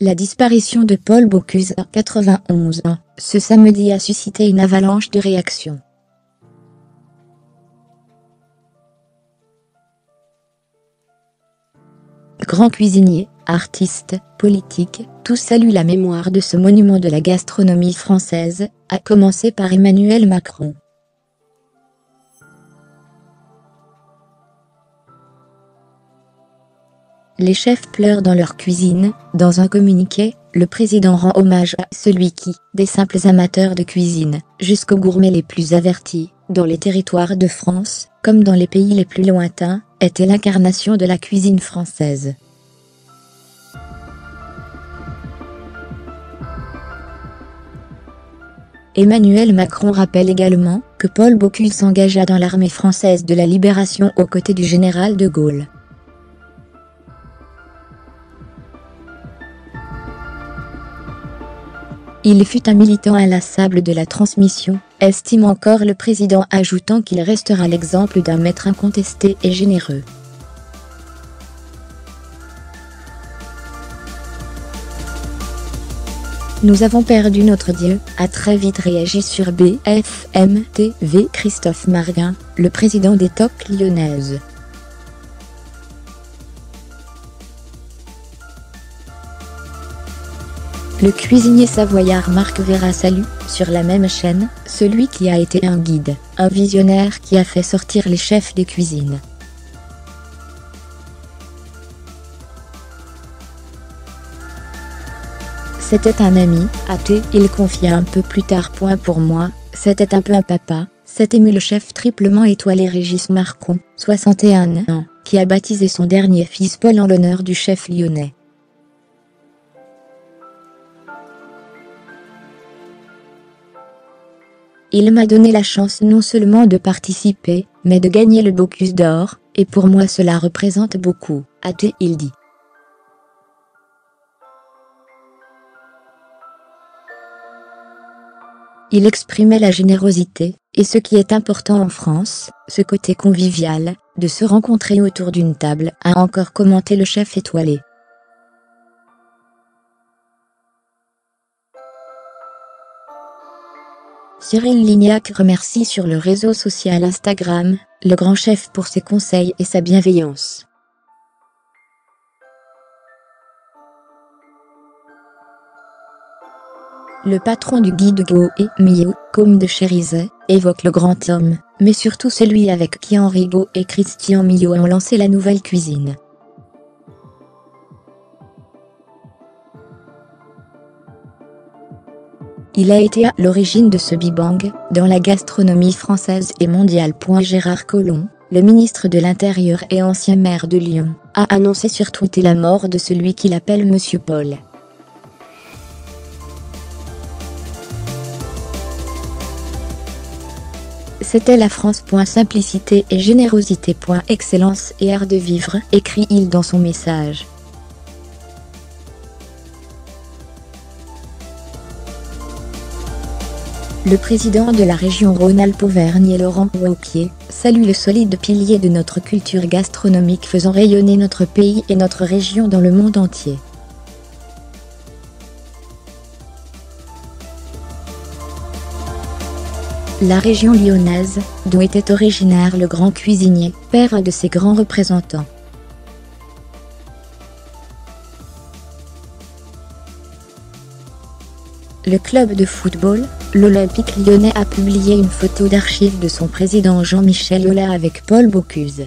La disparition de Paul Bocuse, 91 ans, ce samedi a suscité une avalanche de réactions. Grand cuisinier, artiste, politique, tous saluent la mémoire de ce monument de la gastronomie française, à commencer par Emmanuel Macron. Les chefs pleurent dans leur cuisine. Dans un communiqué, le président rend hommage à celui qui, des simples amateurs de cuisine, jusqu'aux gourmets les plus avertis, dans les territoires de France, comme dans les pays les plus lointains, était l'incarnation de la cuisine française. Emmanuel Macron rappelle également que Paul Bocuse s'engagea dans l'armée française de la Libération aux côtés du général de Gaulle. Il fut un militant inlassable de la transmission, estime encore le président, ajoutant qu'il restera l'exemple d'un maître incontesté et généreux. Nous avons perdu notre Dieu, a très vite réagi sur BFM TV Christophe Marguin, le président des Top lyonnaises. Le cuisinier savoyard Marc Vera salue, sur la même chaîne, celui qui a été un guide, un visionnaire qui a fait sortir les chefs des cuisines. C'était un ami, il confia un peu plus tard. Pour moi, c'était un peu un papa, s'est ému le chef triplement étoilé Régis Marcon, 61 ans, qui a baptisé son dernier fils Paul en l'honneur du chef lyonnais. Il m'a donné la chance non seulement de participer, mais de gagner le Bocuse d'or, et pour moi cela représente beaucoup, a-t-il dit. Il exprimait la générosité, et ce qui est important en France, ce côté convivial, de se rencontrer autour d'une table, a encore commenté le chef étoilé. Cyril Lignac remercie sur le réseau social Instagram, le grand chef pour ses conseils et sa bienveillance. Le patron du guide Go et Mio, Côme de Chérizet, évoque le grand homme, mais surtout celui avec qui Henri Go et Christian Mio ont lancé la nouvelle cuisine. Il a été à l'origine de ce Big Bang, dans la gastronomie française et mondiale. Gérard Collomb, le ministre de l'Intérieur et ancien maire de Lyon, a annoncé sur Twitter la mort de celui qu'il appelle Monsieur Paul. C'était la France. Simplicité et générosité. Excellence et art de vivre, écrit-il dans son message. Le président de la région Rhône-Alpes-Auvergne, Laurent Wauquiez, salue le solide pilier de notre culture gastronomique faisant rayonner notre pays et notre région dans le monde entier. La région lyonnaise, dont était originaire le grand cuisinier, perd un de ses grands représentants. Le club de football, l'Olympique lyonnais, a publié une photo d'archives de son président Jean-Michel Aulas avec Paul Bocuse.